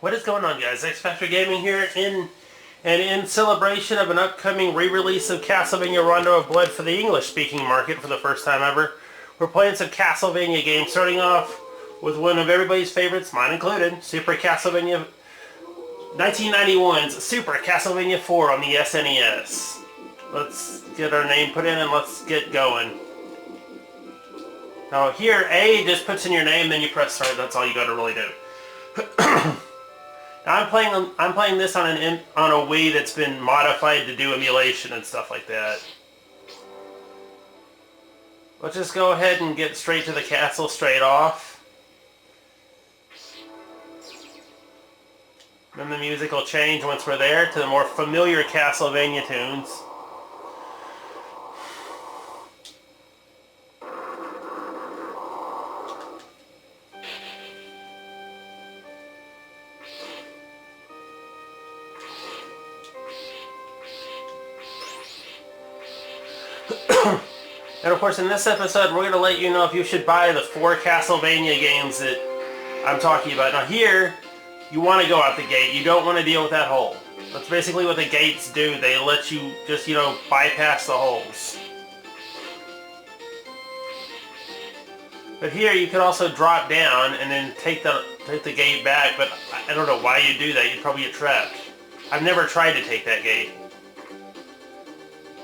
What is going on, guys? XFactor Gaming here, in celebration of an upcoming re-release of Castlevania Rondo of Blood for the English-speaking market for the first time ever. We're playing some Castlevania games, starting off with one of everybody's favorites, mine included, Super Castlevania 1991's Super Castlevania 4 on the SNES. Let's get our name put in and let's get going. Now here, A just puts in your name, then you press start. That's all you got to really do. Now I'm playing this on a Wii that's been modified to do emulation and stuff like that. Let's just go ahead and get straight to the castle straight off. Then the music will change once we're there to the more familiar Castlevania tunes. And of course, in this episode, we're going to let you know if you should buy the 4 Castlevania games that I'm talking about. Now here, you want to go out the gate. You don't want to deal with that hole. That's basically what the gates do. They let you just, bypass the holes. But here, you can also drop down and then take the gate back, but I don't know why you do that. You'd probably get trapped. I've never tried to take that gate.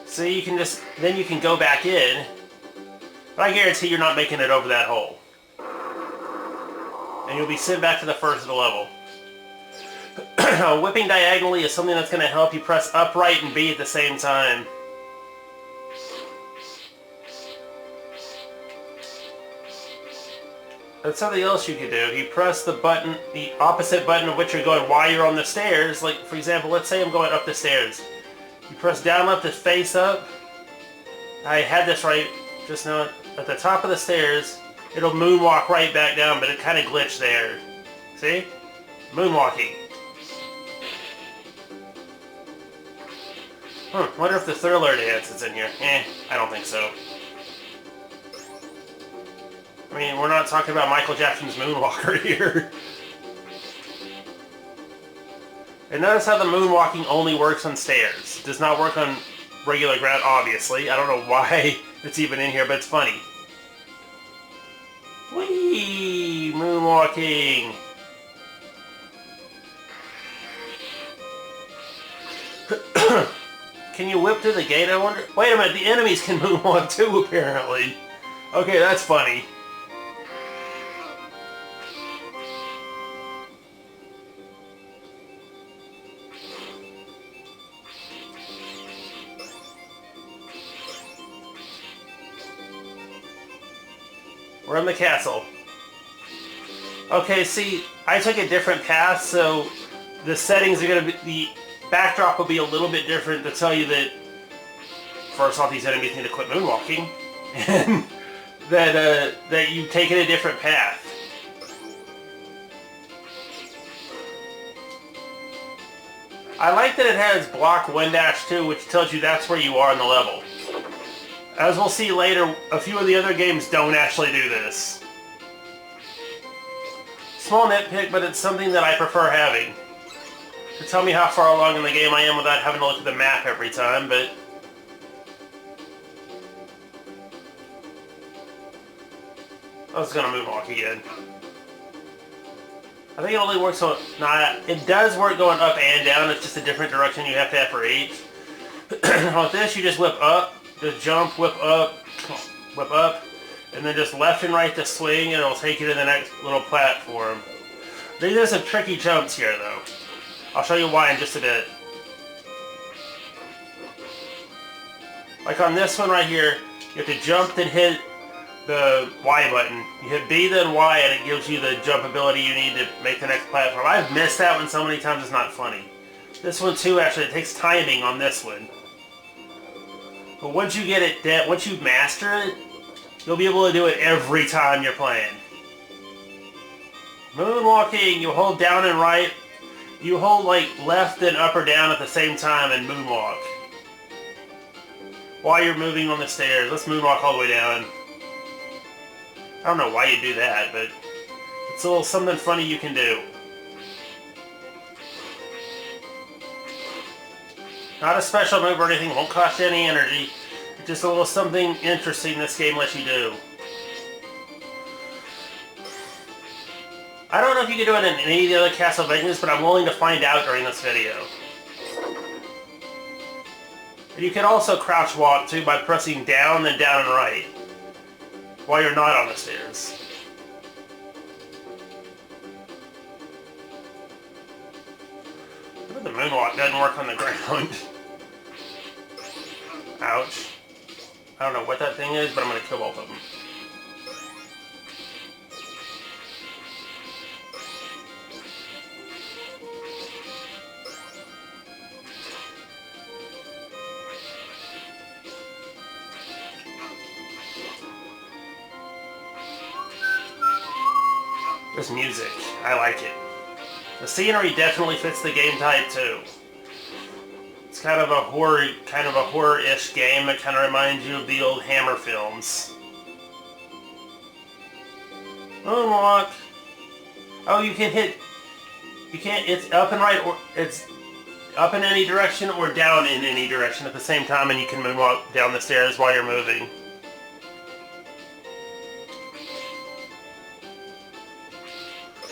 So you can then you can go back in, but I guarantee you're not making it over that hole. And you'll be sent back to the first of the level. Whipping diagonally is something that's going to help you press upright and B at the same time. That's something else you could do. If you press the button, the opposite button of which you're going while you're on the stairs, like for example, let's say I'm going up the stairs. You press down left to face up. I had this right just now. At the top of the stairs, it'll moonwalk right back down, but it kind of glitched there. See? Moonwalking. Wonder if the Thriller dance is in here. I don't think so. I mean, we're not talking about Michael Jackson's Moonwalker here. And notice how the moonwalking only works on stairs. It does not work on regular ground, obviously. I don't know why it's even in here, but it's funny. Whee! Moonwalking! Can you whip through the gate, I wonder? Wait a minute, the enemies can moonwalk too, apparently. Okay, that's funny. We're in the castle. Okay, see, I took a different path, so the settings are going to be... The backdrop will be a little bit different to tell you that, first off, these enemies need to quit moonwalking, and that you've taken a different path. I like that it has block 1-2, which tells you that's where you are in the level. As we'll see later, a few of the other games don't actually do this. Small nitpick, but it's something that I prefer having. To tell me how far along in the game I am without having to look at the map every time, but... I was gonna moonwalk again. I think it only works on... Nah, it does work going up and down, it's just a different direction you have to have for each. With this, you just whip up. Just jump, whip up, and then just left and right to swing, and it'll take you to the next little platform. These are some tricky jumps here, though. I'll show you why in just a bit. Like on this one right here, you have to jump, then hit the Y button. You hit B, then Y, and it gives you the jump ability you need to make the next platform. I've missed that one so many times it's not funny. This one, too, actually, it takes timing on this one. But once you get it, once you master it, you'll be able to do it every time you're playing. Moonwalking, you hold down and right. You hold like left and up or down at the same time and moonwalk. While you're moving on the stairs. Let's moonwalk all the way down. I don't know why you do that, but it's a little something funny you can do. Not a special move or anything, won't cost you any energy. Just a little something interesting this game lets you do. I don't know if you can do it in any of the other Castlevanias, but I'm willing to find out during this video. And you can also crouch walk too by pressing down and down and right while you're not on the stairs. The moonwalk doesn't work on the ground. Ouch. I don't know what that thing is, but I'm going to kill both of them. This music, I like it. The scenery definitely fits the game type too. It's kind of a horror-ish game that kind of reminds you of the old Hammer films. Moonwalk. Oh, you can hit. You can't. It's up and right, or it's up in any direction or down in any direction at the same time, and you can moonwalk down the stairs while you're moving.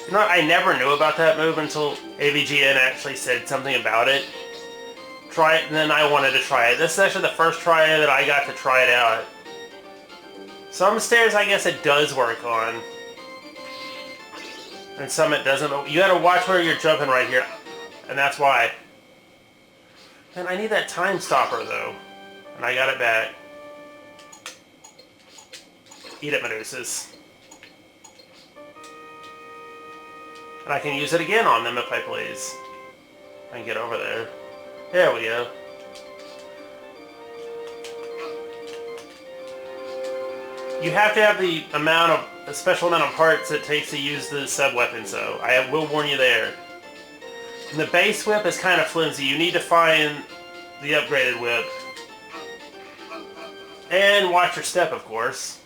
You know what? I never knew about that move until AVGN actually said something about it. Try it, and then I wanted to try it. This is actually the first try that I got to try it out. Some stairs, I guess it does work on. And some it doesn't. You gotta watch where you're jumping right here. And that's why. Man, I need that time stopper, though. And I got it back. Eat it, Medusas. And I can use it again on them if I please. I can get over there. There we go. You have to have a special amount of parts it takes to use the sub-weapon, so I will warn you there. And the base whip is kind of flimsy. You need to find the upgraded whip. And watch your step, of course.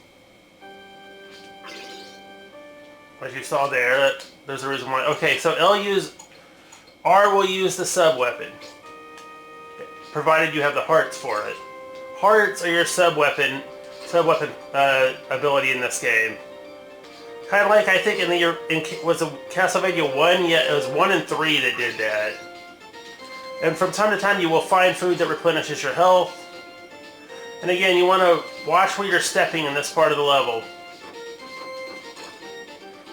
As you saw there, there's a reason why. Okay, so R will use the sub-weapon, provided you have the hearts for it. Hearts are your sub-weapon ability in this game. Kind of like, I think, was it Castlevania 1? Yeah, it was 1 and 3 that did that. And from time to time, you will find food that replenishes your health. And again, you want to watch where you're stepping in this part of the level.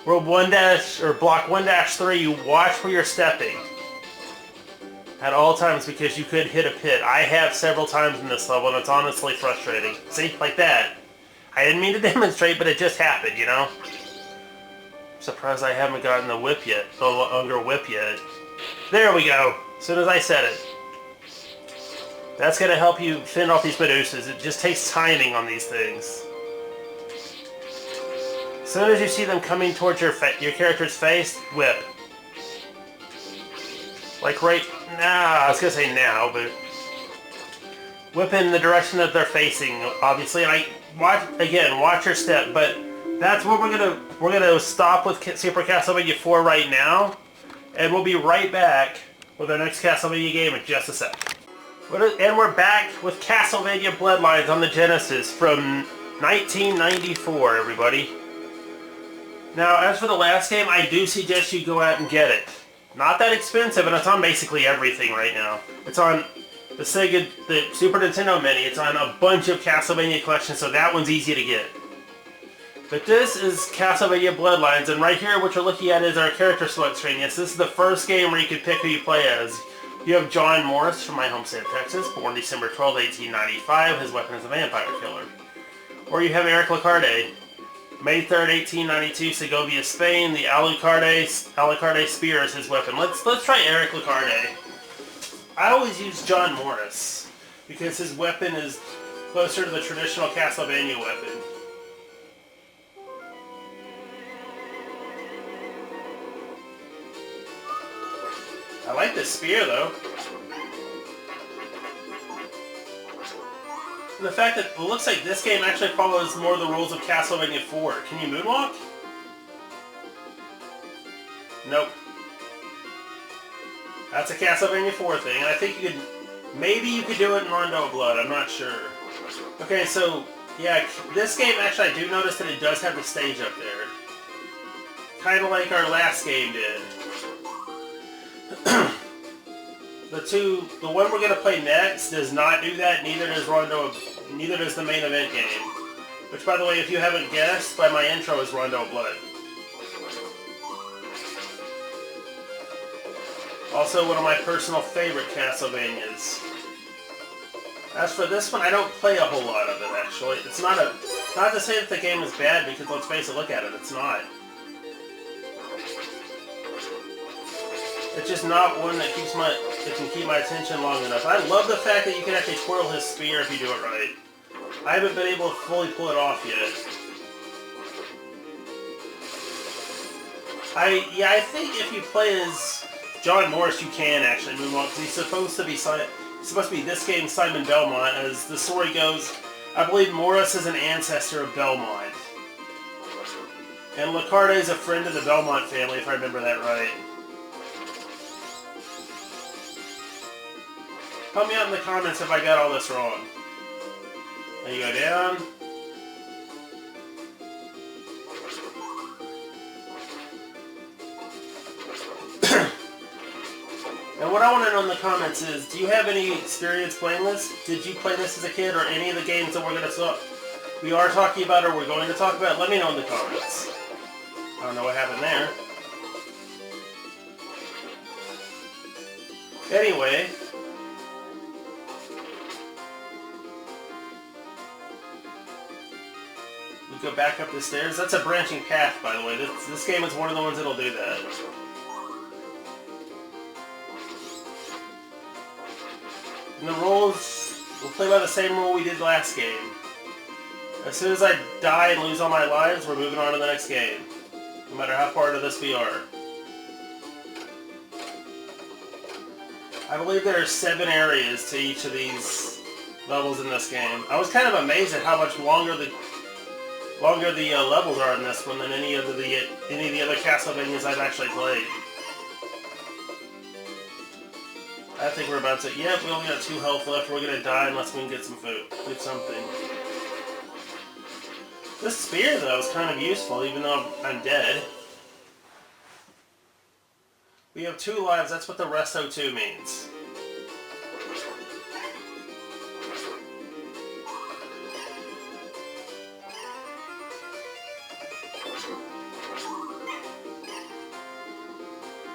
Block 1-3, you watch where you're stepping at all times because you could hit a pit. I have several times in this level, and it's honestly frustrating. See, like that. I didn't mean to demonstrate, but it just happened, you know? I'm surprised I haven't gotten the whip yet, the longer whip yet. There we go. As soon as I said it. That's going to help you fend off these Medusas. It just takes timing on these things. As soon as you see them coming towards your character's face, whip. Like right now, I was going to say now, but whip in the direction that they're facing, obviously. And watch your step, but that's what we're gonna stop with Super Castlevania 4 right now, and we'll be right back with our next Castlevania game in just a sec. And we're back with Castlevania Bloodlines on the Genesis from 1994, everybody. Now, as for the last game, I do suggest you go out and get it. Not that expensive, and it's on basically everything right now. It's on the Super Nintendo Mini. It's on a bunch of Castlevania collections, so that one's easy to get. But this is Castlevania Bloodlines, and right here what you're looking at is our character select screen. Yes, this is the first game where you can pick who you play as. You have John Morris from my home state of Texas, born December 12, 1895. His weapon is a vampire killer. Or you have Eric Lacarde, May 3rd, 1892, Segovia, Spain. The Alucarde spear is his weapon. Let's try Eric Lacarde. I always use John Morris because his weapon is closer to the traditional Castlevania weapon. I like this spear though. And the fact that it looks like this game actually follows more of the rules of Castlevania 4. Can you moonwalk? Nope. That's a Castlevania 4 thing, and I think you could Maybe you could do it in Rondo of Blood, I'm not sure. Okay, so, yeah, this game, actually, I do notice that it does have the stage up there. Kind of like our last game did. The one we're going to play next does not do that, neither does the main event game. Which, by the way, if you haven't guessed, by my intro is Rondo of Blood. Also, one of my personal favorite Castlevanias. As for this one, I don't play a whole lot of it, actually. It's not to say that the game is bad, because let's face it, look at it, it's not. It's just not one that can keep my attention long enough. I love the fact that you can actually twirl his spear if you do it right. I haven't been able to fully pull it off yet. I think if you play as John Morris, you can actually move on, because he's supposed to be this game's Simon Belmont. As the story goes, I believe Morris is an ancestor of Belmont. And Lacarde is a friend of the Belmont family, if I remember that right. Help me out in the comments if I got all this wrong. There you go down. And what I want to know in the comments is, do you have any experience playing this? Did you play this as a kid, or any of the games that we are talking about or we're going to talk about? Let me know in the comments. I don't know what happened there. Anyway. We go back up the stairs. That's a branching path, by the way. This game is one of the ones that'll do that. And the rules, we'll play by the same rule we did last game. As soon as I die and lose all my lives, we're moving on to the next game. No matter how far into this we are. I believe there are 7 areas to each of these levels in this game. I was kind of amazed at how much longer the levels are in this one than any of the other Castlevanias I've actually played. I think we're about to... Yep, we only got 2 health left. We're gonna die unless we can get some food. Get something. This spear, though, is kind of useful, even though I'm dead. We have 2 lives. That's what the Resto 2 means.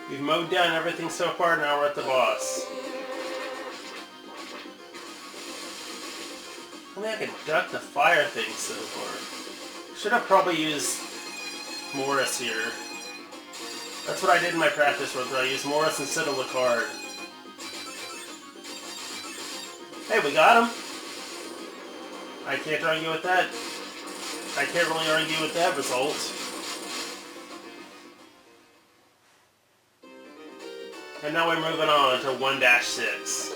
We've mowed down everything so far, now we're at the boss. Only I can duck the fire thing so far. Should have probably used Morris here. That's what I did in my practice run through. I used Morris instead of Lacarde. Hey, we got him! I can't argue with that. I can't really argue with that result. And now we're moving on to 1-6.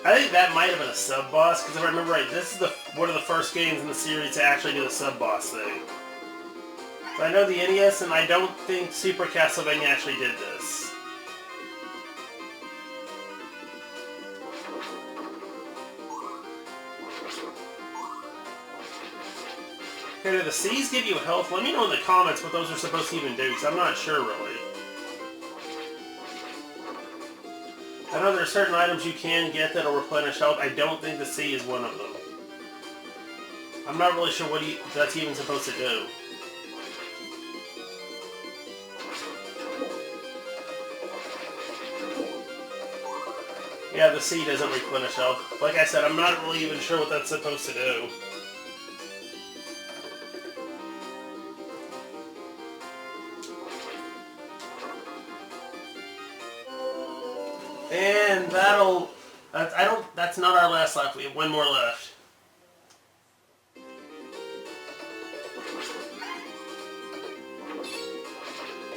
I think that might have been a sub-boss, because if I remember right, this is one of the first games in the series to actually do the sub-boss thing. So I know the NES, and I don't think Super Castlevania actually did this. Okay, do the C's give you health? Let me know in the comments what those are supposed to even do, because I'm not sure really. I know there are certain items you can get that'll replenish health. I don't think the C is one of them. I'm not really sure what that's even supposed to do. Yeah, the C doesn't replenish health. Like I said, I'm not really even sure what that's supposed to do. And that's not our last life. We have 1 more left.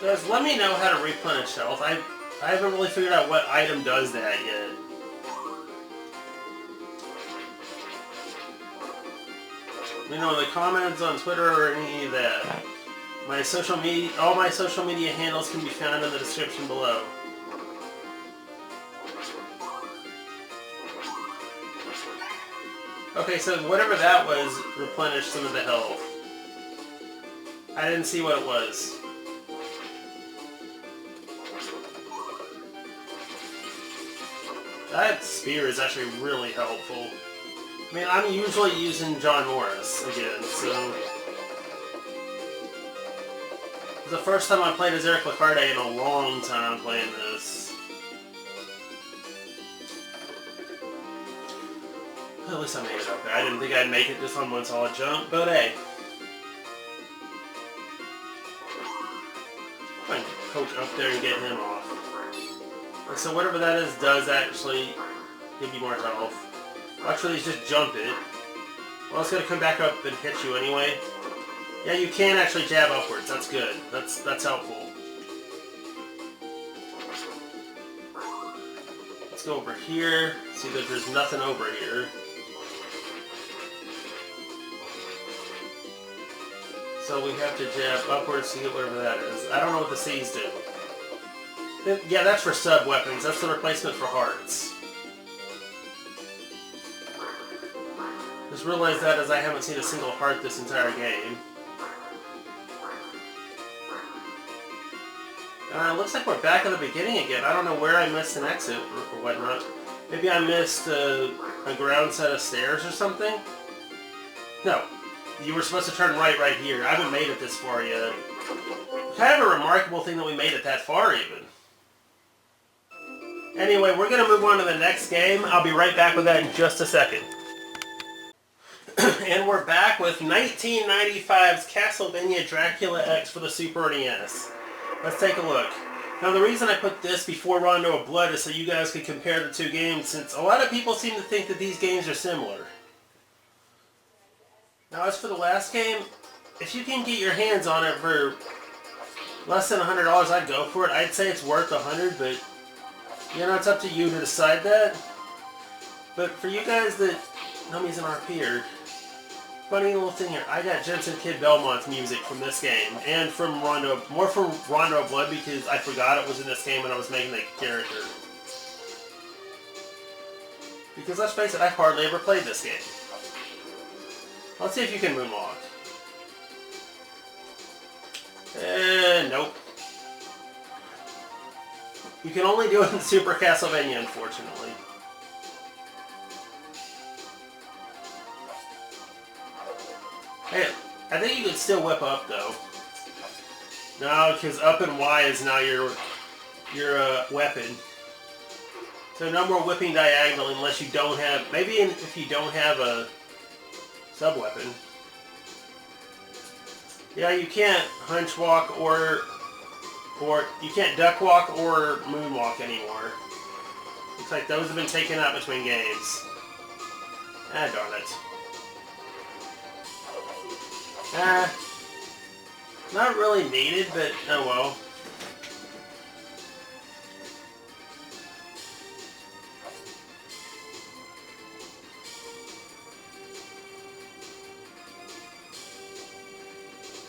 Guys, let me know how to replenish health. I haven't really figured out what item does that yet. Let me know in the comments on Twitter or any of that. All my social media handles can be found in the description below. Okay, so whatever that was replenished some of the health. I didn't see what it was. That spear is actually really helpful. I mean, I'm usually using John Morris again, so... It's the first time I played as Eric Lacarde in a long time playing this. At least I made it up there. I didn't think I'd make it just on one solid jump, but hey. I can coach up there and get him off. And so whatever that is does actually give you more health. Actually, just jump it. Well, it's going to come back up and hit you anyway. Yeah, you can actually jab upwards. That's good. That's helpful. Let's go over here. See that there's nothing over here. So we have to jab upwards to get whatever that is. I don't know what the C's do. Yeah, that's for sub-weapons. That's the replacement for hearts. Just realized that as I haven't seen a single heart this entire game. Looks like we're back at the beginning again. I don't know where I missed an exit or whatnot. Maybe I missed a ground set of stairs or something? No. You were supposed to turn right here. I haven't made it this far yet. Kind of a remarkable thing that we made it that far even. Anyway, we're going to move on to the next game. I'll be right back with that in just a second. And we're back with 1995's Castlevania Dracula X for the Super NES. Let's take a look. Now the reason I put this before Rondo of Blood is so you guys can compare the two games, since a lot of people seem to think that these games are similar. Now as for the last game, if you can get your hands on it for less than $100, I'd go for it. I'd say it's worth $100, but you know, it's up to you to decide that. But for you guys that know me as an RPer, funny little thing here, I got Jensen Kid Belmont's music from this game, and from Rondo, more from Rondo of Blood because I forgot it was in this game when I was making the character. Because let's face it, I hardly ever played this game. Let's see if you can moonwalk. Nope. You can only do it in Super Castlevania, unfortunately. Hey, I think you can still whip up though. No, because up and Y is now your weapon. So no more whipping diagonally unless you don't have, maybe if you don't have a sub-weapon. Yeah, you can't hunch walk or you can't duck walk or moonwalk anymore. Looks like those have been taken out between games. Ah, darn it. Not really needed, but oh well.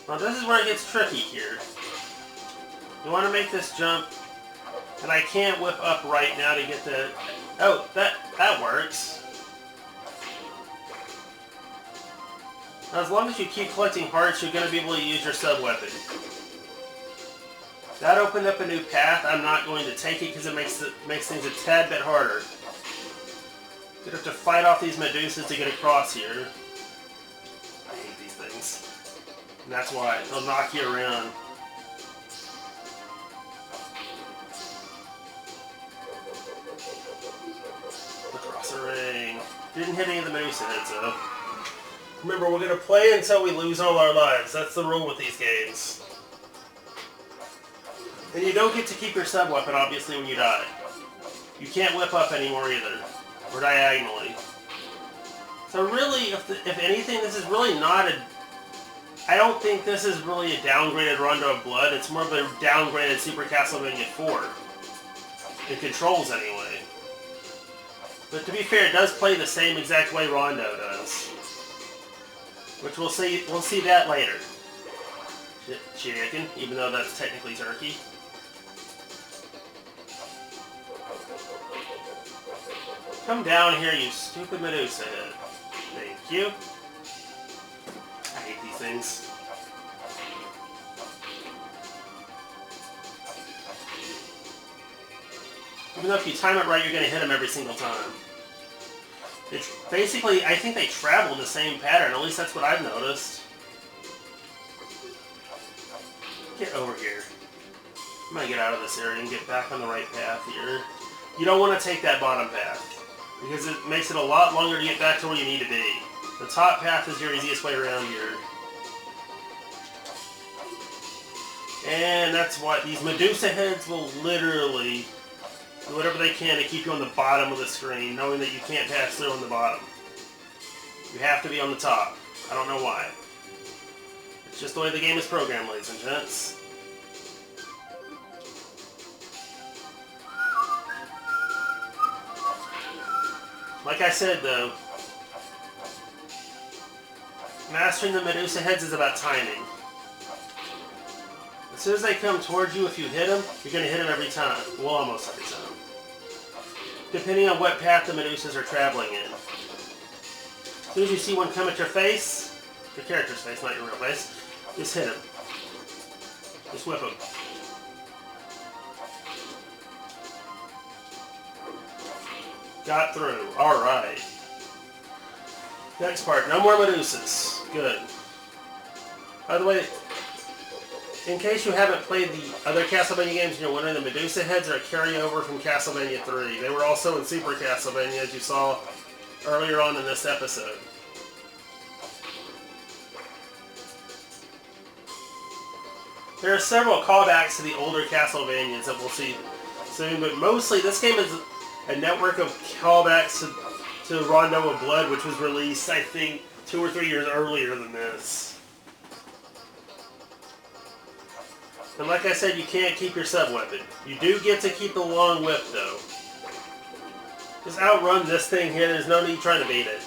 Well, this is where it gets tricky here. You want to make this jump, and I can't whip up right now to get the... Oh, that works. Now, as long as you keep collecting hearts, you're going to be able to use your sub-weapon. That opened up a new path. I'm not going to take it because it makes things a tad bit harder. You'd have to fight off these Medusas to get across here. I hate these things. And that's why. They'll knock you around. Across the ring. Didn't hit any of the Medusa heads, though. Remember, we're going to play until we lose all our lives. That's the rule with these games. And you don't get to keep your sub-weapon, obviously, when you die. You can't whip up anymore either. Or diagonally. So really, if anything, this is really not a... I don't think this is really a downgraded Rondo of Blood. It's more of a downgraded Super Castlevania 4. It controls, anyway. But to be fair, it does play the same exact way Rondo does. Which we'll see that later. Chicken, even though that's technically turkey. Come down here, you stupid Medusa head Thank you. I hate these things. Even though if you time it right, you're going to hit them every single time. It's basically, I think they travel in the same pattern. At least that's what I've noticed. Get over here. I'm going to get out of this area and get back on the right path here. You don't want to take that bottom path, because it makes it a lot longer to get back to where you need to be. The top path is your easiest way around here. And that's what these Medusa heads will literally do whatever they can to keep you on the bottom of the screen, knowing that you can't pass through on the bottom. You have to be on the top. I don't know why. It's just the way the game is programmed, ladies and gents. Like I said, though, mastering the Medusa heads is about timing. As soon as they come towards you, if you hit them, you're going to hit them every time. Well, almost every time. Depending on what path the Medusas are traveling in. As soon as you see one come at your face, your character's face, not your real face, just hit him. Just whip him. Got through. Alright. Next part. No more Medusas. Good. By the way, in case you haven't played the other Castlevania games and you're wondering, the Medusa heads are a carryover from Castlevania 3. They were also in Super Castlevania, as you saw earlier on in this episode. There are several callbacks to the older Castlevanias that we'll see soon, but mostly this game is a network of callbacks to Rondo of Blood, which was released, I think, 2 or 3 years earlier than this. And like I said, you can't keep your sub-weapon. You do get to keep the long whip, though. Just outrun this thing here. There's no need trying to beat it.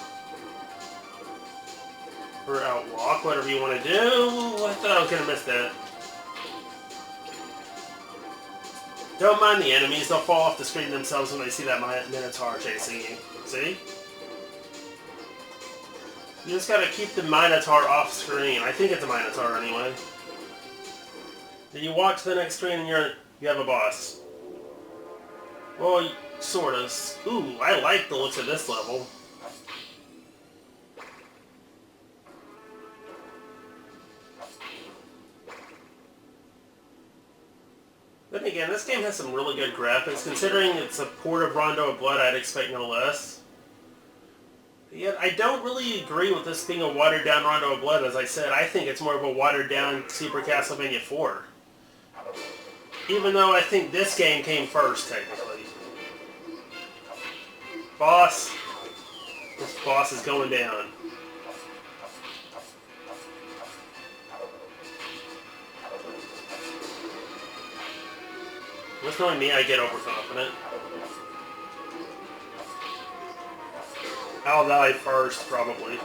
Or outwalk, whatever you want to do. I thought I was going to miss that. Don't mind the enemies. They'll fall off the screen themselves when they see that Minotaur chasing you. See? You just got to keep the Minotaur off screen. I think it's a Minotaur anyway. Then you walk to the next screen and you have a boss. Well, sort of. Ooh, I like the looks of this level. Then again, this game has some really good graphics. Considering it's a port of Rondo of Blood, I'd expect no less. Yet, I don't really agree with this being a watered-down Rondo of Blood. As I said, I think it's more of a watered-down Super Castlevania 4. Even though I think this game came first, technically. Boss. This boss is going down. With knowing me, I get overconfident. I'll die first, probably.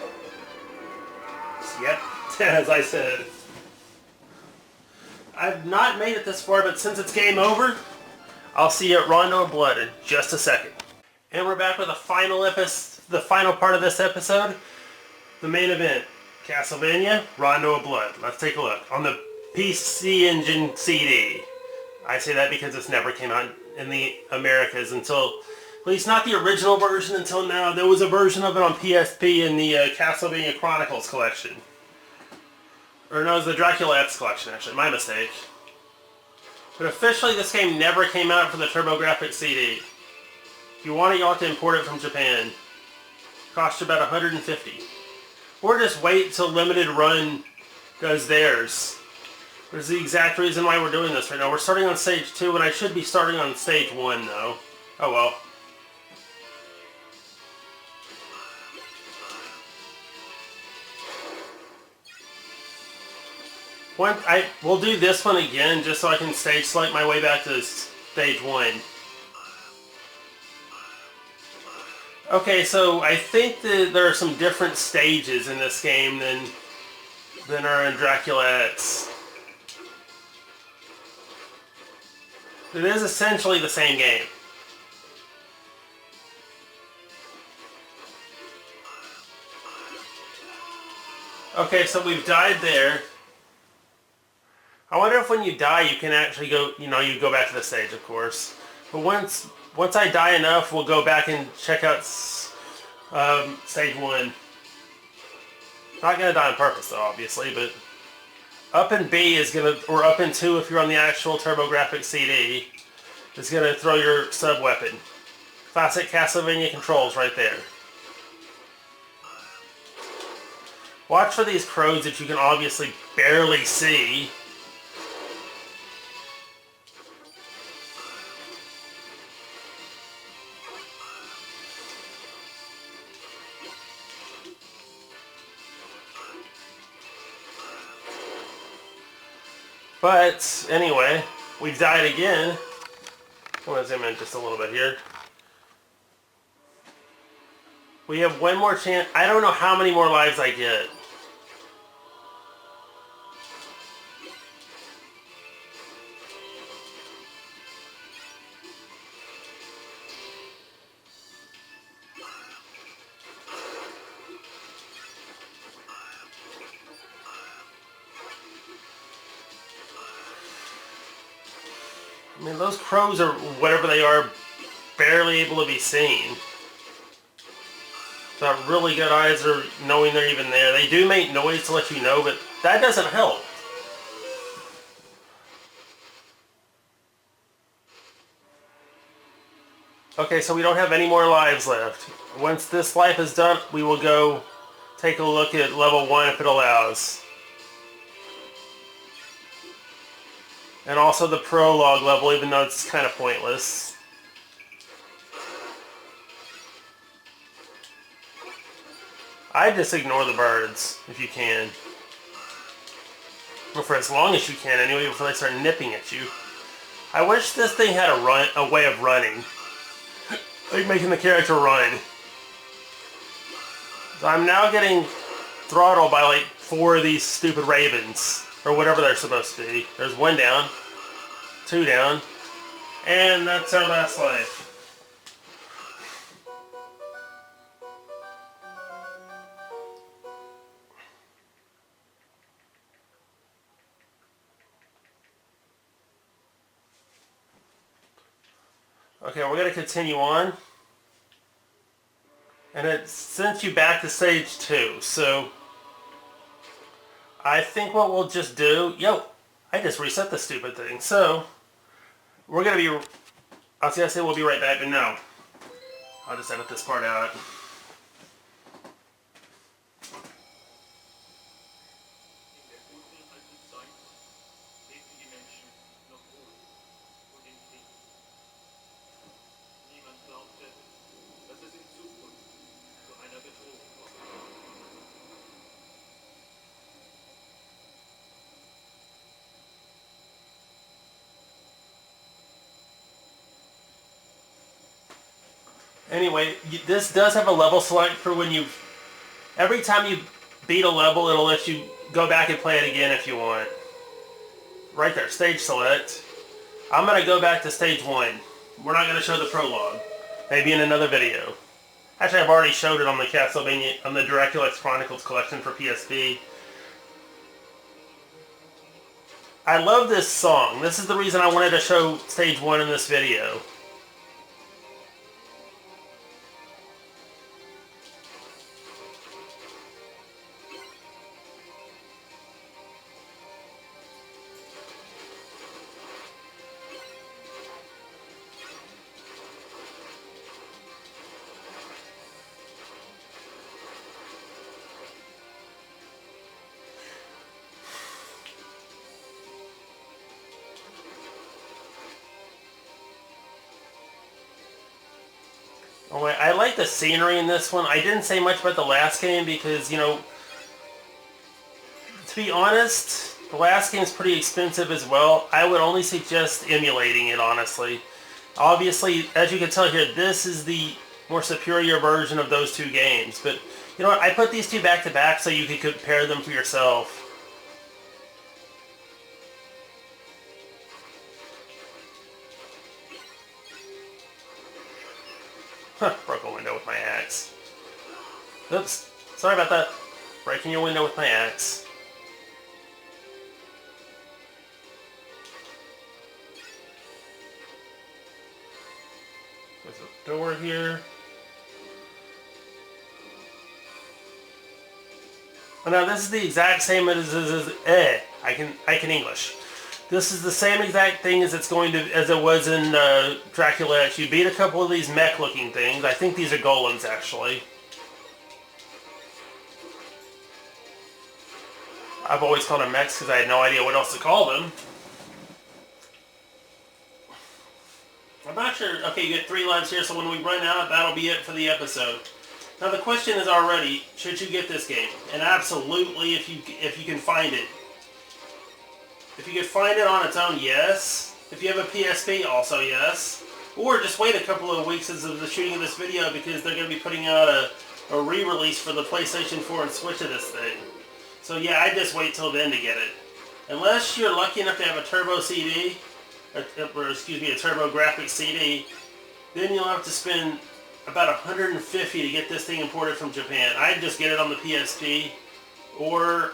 Yep, as I said. I've not made it this far, but since it's game over, I'll see you at Rondo of Blood in just a second. And we're back with the final part of this episode, the main event, Castlevania Rondo of Blood. Let's take a look on the PC Engine CD. I say that because this never came out in the Americas until, at least not the original version until now. There was a version of it on PSP in the Castlevania Chronicles collection. Or no, it was the Dracula X collection, actually. My mistake. But officially, this game never came out for the TurboGrafx CD. If you want it, you'll have to import it from Japan. Cost you about $150. Or just wait till Limited Run does theirs. There's the exact reason why we're doing this right now. We're starting on stage 2, and I should be starting on stage 1, though. Oh well. We'll do this one again just so I can stage select my way back to stage 1. Okay, so I think that there are some different stages in this game than are in Dracula X. It is essentially the same game. Okay, so we've died there. I wonder if when you die you can actually go, you go back to the stage, of course. But once I die enough, we'll go back and check out stage 1. Not gonna die on purpose though, obviously, but up in B is gonna, or up in 2 if you're on the actual TurboGrafx CD, is gonna throw your sub-weapon. Classic Castlevania controls right there. Watch for these crows that you can obviously barely see. But, anyway, we've died again. I'm going to zoom in just a little bit here. We have one more chance. I don't know how many more lives I get. I mean, those crows or whatever they are, barely able to be seen. Got really good eyes or knowing they're even there. They do make noise to let you know, but that doesn't help. Okay, so we don't have any more lives left. Once this life is done, we will go take a look at level 1 if it allows. And also the prologue level, even though it's kind of pointless. I just ignore the birds, if you can. Or for as long as you can, anyway, before they start nipping at you. I wish this thing had a way of running. Like making the character run. So I'm now getting throttled by like 4 of these stupid ravens. Or whatever they're supposed to be. There's 1 down. 2 down. And that's our last life. Okay, we're going to continue on. And it sent you back to stage 2, so I think what we'll just do... I just reset the stupid thing. So, we're going to be... I was going to say we'll be right back, but no. I'll just edit this part out. Anyway, this does have a level select for when you... Every time you beat a level, it'll let you go back and play it again if you want. Right there, stage select. I'm going to go back to stage 1. We're not going to show the prologue. Maybe in another video. Actually, I've already showed it on the Castlevania, on the Dracula X Chronicles collection for PSP. I love this song. This is the reason I wanted to show stage 1 in this video. Oh, I like the scenery in this one. I didn't say much about the last game because, to be honest, the last game is pretty expensive as well. I would only suggest emulating it, honestly. Obviously, as you can tell here, this is the more superior version of those 2 games. But, you know what, I put these 2 back to back so you could compare them for yourself. Broke a window with my axe. Oops. Sorry about that. Breaking your window with my axe. There's a door here. Oh, now this is the exact same as I can English. This is the same exact thing as it was in Dracula. You beat a couple of these mech-looking things. I think these are golems, actually. I've always called them mechs because I had no idea what else to call them. I'm not sure. Okay, you get 3 lives here, so when we run out, that'll be it for the episode. Now the question is already, should you get this game? And absolutely, if you can find it. If you can find it on its own, yes. If you have a PSP, also yes. Or just wait a couple of weeks as of the shooting of this video because they're going to be putting out a re-release for the PlayStation 4 and Switch of this thing. So yeah, I'd just wait till then to get it. Unless you're lucky enough to have a turbo CD, or excuse me, a turbo graphics CD, then you'll have to spend about $150 to get this thing imported from Japan. I'd just get it on the PSP, or,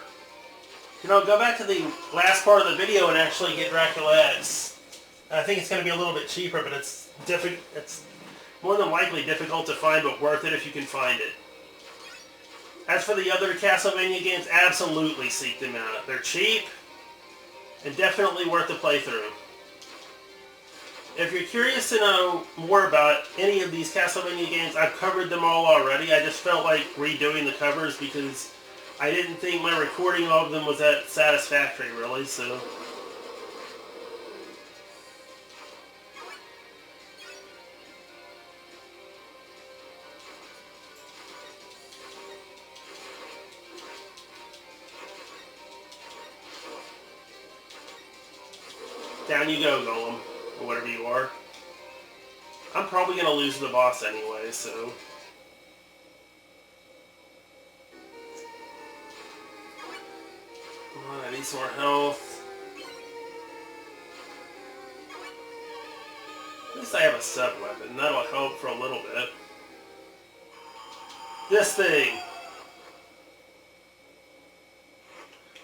you know, go back to the last part of the video and actually get Dracula X. I think it's going to be a little bit cheaper, but it's more than likely difficult to find, but worth it if you can find it. As for the other Castlevania games, absolutely seek them out. They're cheap, and definitely worth the playthrough. If you're curious to know more about any of these Castlevania games, I've covered them all already. I just felt like redoing the covers because I didn't think my recording of them was that satisfactory, really, so... Down you go, Golem, or whatever you are. I'm probably going to lose the boss anyway, so... Oh, I need some more health. At least I have a sub-weapon. That'll help for a little bit. This thing!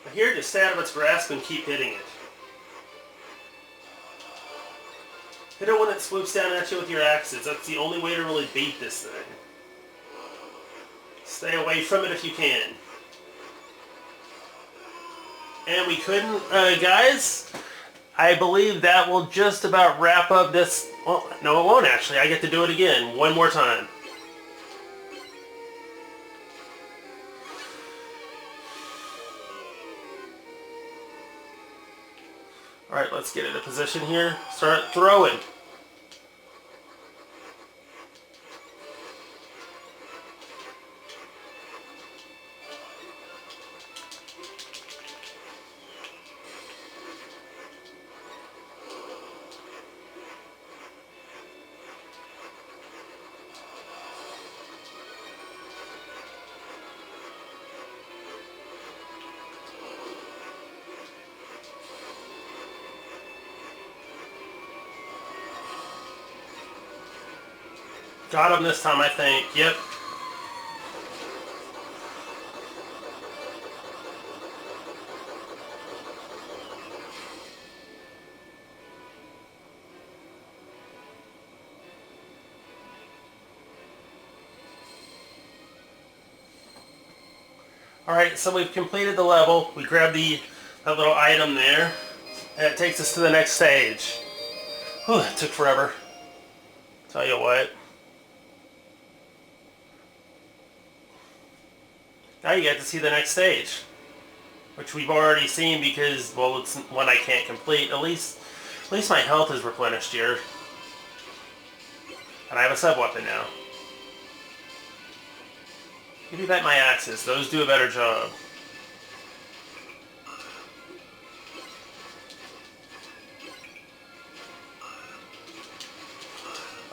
I hear it just stay out of its grasp and keep hitting it. Hit it when it swoops down at you with your axes. That's the only way to really beat this thing. Stay away from it if you can. And we couldn't, guys, I believe that will just about wrap up this. Well, no, it won't actually. I get to do it again, one more time. Alright, let's get into position here. Start throwing. Got him this time, I think. Yep. Alright, so we've completed the level. We grabbed that little item there. And it takes us to the next stage. Whew, it took forever. Tell you what. Now you get to see the next stage, which we've already seen because, well, it's one I can't complete. At least my health is replenished here. And I have a sub-weapon now. Give me back my axes. Those do a better job.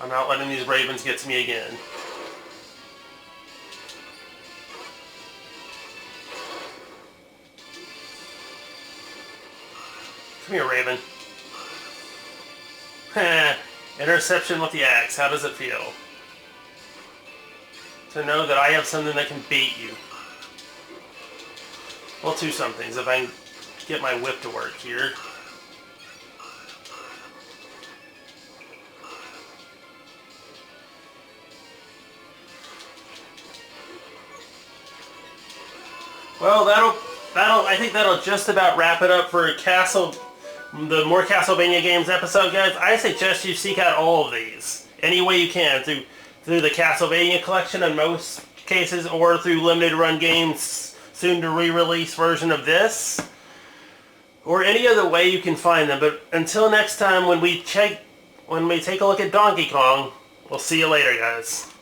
I'm not letting these ravens get to me again. Come here, Raven. Interception with the axe. How does it feel? To know that I have something that can beat you. Well, two somethings if I can get my whip to work here. Well, I think that'll just about wrap it up for the more Castlevania games episode, guys. I suggest you seek out all of these any way you can through the Castlevania collection in most cases, or through limited run games, soon to re-release version of this, or any other way you can find them. But until next time, when we take a look at Donkey Kong, we'll see you later, guys.